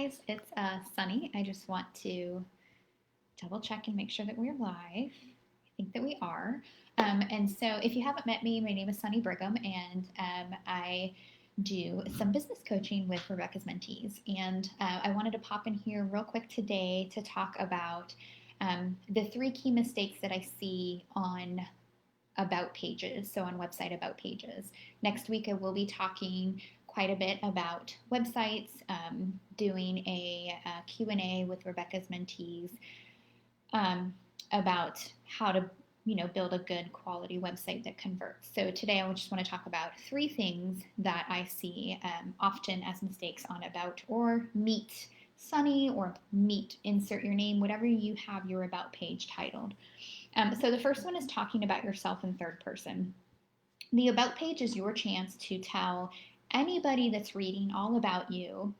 guys, it's Sunny. I just want to double check and make sure that we're live. I think that we are. And so, if you haven't met me, my name is Sunny Brigham, and I do some business coaching with Rebecca's mentees. And I wanted to pop in here real quick today to talk about the three key mistakes that I see on about pages, so on website about pages. Next week, I will be talking quite a bit about websites, doing a Q&A with Rebecca's mentees about how to build a good quality website that converts. So today I just want to talk about three things that I see often as mistakes on about or meet Sunny or meet insert your name, whatever you have your about page titled. So the first one is talking about yourself in third person. The about page is your chance to tell anybody that's reading all about you.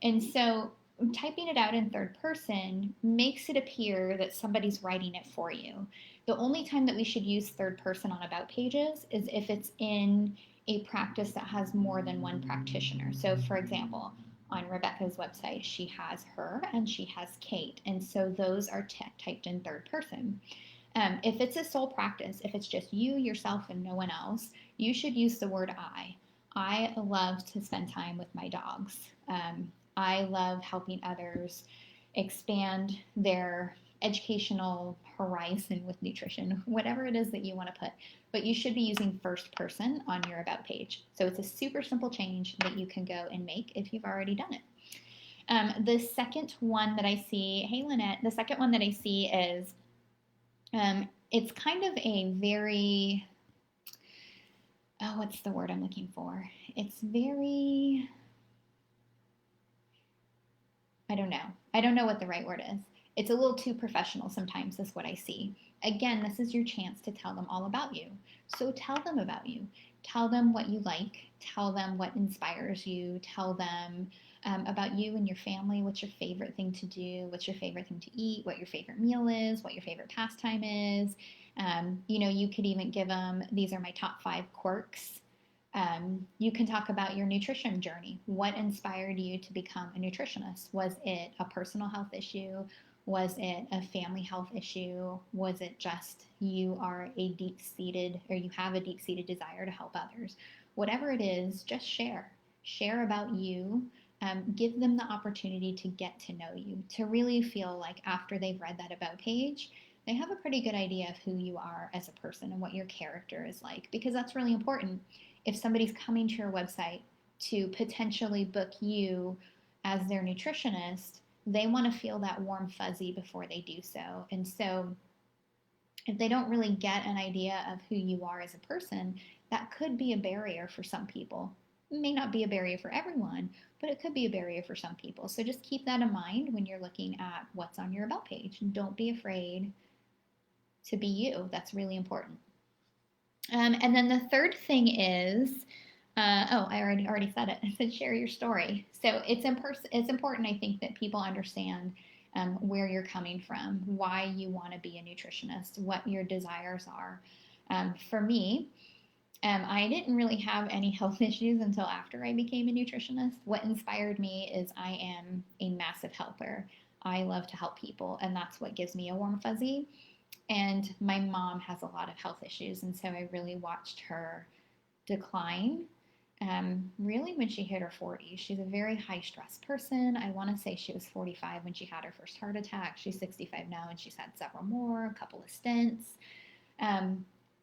And so typing it out in third person makes it appear that somebody's writing it for you. The only time that we should use third person on about pages is if it's in a practice that has more than one practitioner. So for example, on Rebecca's website, she has her and she has Kate. And so those are typed in third person. If it's a sole practice, if it's just you, yourself, and no one else, you should use the word I. I love to spend time with my dogs. I love helping others expand their educational horizon with nutrition, whatever it is that you want to put. But you should be using first person on your about page. So it's a super simple change that you can go and make if you've already done it. The second one that I see, hey Lynette, the second one that I see is it's kind of a very, what's the word I'm looking for? It's very, I don't know what the right word is. It's a little too professional sometimes is what I see. Again, this is your chance to tell them all about you. So tell them about you. Tell them what you like. Tell them what inspires you. Tell them about you and your family. What's your favorite thing to do? What's your favorite thing to eat? What your favorite meal is? What your favorite pastime is? You could even give them, these are my top 5 quirks. You can talk about your nutrition journey. What inspired you to become a nutritionist? Was it a personal health issue? Was it a family health issue? Was it just you are a deep-seated, or you have a deep-seated desire to help others? Whatever it is, just share. Share about you. Give them the opportunity to get to know you, to really feel like after they've read that about page, they have a pretty good idea of who you are as a person and what your character is like, because that's really important. If somebody's coming to your website to potentially book you as their nutritionist, they want to feel that warm fuzzy before they do so. And so if they don't really get an idea of who you are as a person, that could be a barrier for some people. It may not be a barrier for everyone, but it could be a barrier for some people. So just keep that in mind when you're looking at what's on your about page. Don't be afraid to be you. That's really important. And then the third thing is, I already said it. I said share your story. So it's important, I think, that people understand where you're coming from, why you want to be a nutritionist, what your desires are. For me, I didn't really have any health issues until after I became a nutritionist. What inspired me is I am a massive helper. I love to help people, and that's what gives me a warm fuzzy. And my mom has a lot of health issues, and so I really watched her decline really when she hit her 40s. She's a very high stress person. I want to say she was 45 when she had her first heart attack. She's 65 now, and she's had several more, a couple of stents.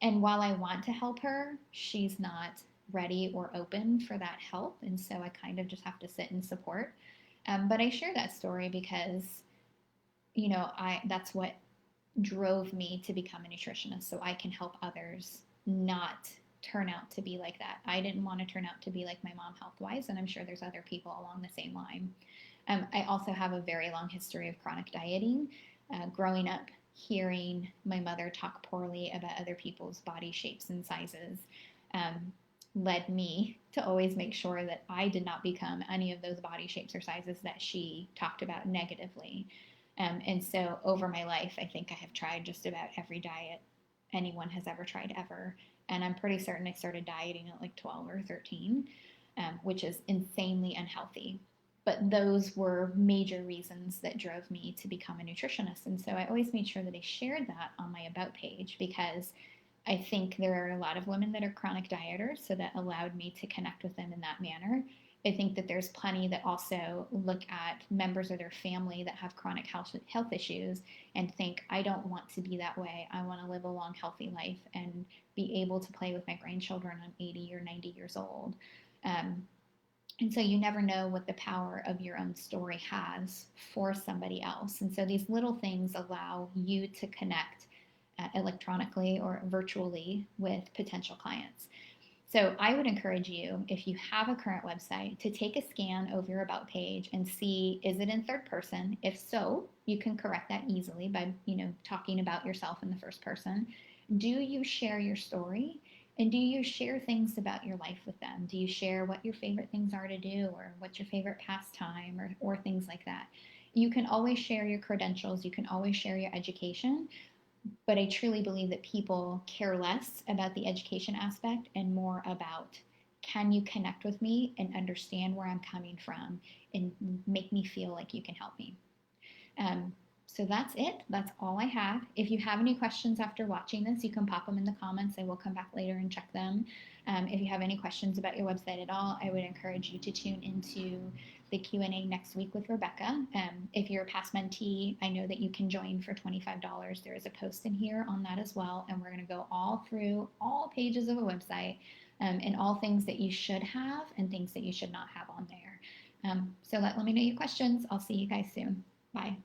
And while I want to help her, she's not ready or open for that help, and so I kind of just have to sit and support. But I share that story because, that's what drove me to become a nutritionist, so I can help others not turn out to be like that. I didn't want to turn out to be like my mom health-wise, and I'm sure there's other people along the same line. I also have a very long history of chronic dieting. Growing up, hearing my mother talk poorly about other people's body shapes and sizes led me to always make sure that I did not become any of those body shapes or sizes that she talked about negatively. And so over my life, I think I have tried just about every diet anyone has ever tried ever. And I'm pretty certain I started dieting at like 12 or 13, which is insanely unhealthy. but those were major reasons that drove me to become a nutritionist. And so I always made sure that I shared that on my About page, because I think there are a lot of women that are chronic dieters, so that allowed me to connect with them in that manner. I think that there's plenty that also look at members of their family that have chronic health issues and think, I don't want to be that way. I want to live a long, healthy life and be able to play with my grandchildren when I'm 80 or 90 years old. Um, and so you never know what the power of your own story has for somebody else. And so these little things allow you to connect electronically or virtually with potential clients. So I would encourage you, if you have a current website, to take a scan of your About page and see, is it in third person? If so, you can correct that easily by, talking about yourself in the first person. Do you share your story? And do you share things about your life with them? Do you share what your favorite things are to do, or what's your favorite pastime, or things like that? You can always share your credentials. You can always share your education. But I truly believe that people care less about the education aspect and more about, can you connect with me and understand where I'm coming from and make me feel like you can help me? Um, so that's it. That's all I have. If you have any questions after watching this, you can pop them in the comments. I will come back later and check them. If you have any questions about your website at all, I would encourage you to tune into the Q&A next week with Rebecca. If you're a past mentee, I know that you can join for $25. There is a post in here on that as well, and we're going to go all through all pages of a website, and all things that you should have and things that you should not have on there. So let me know your questions. I'll see you guys soon. Bye.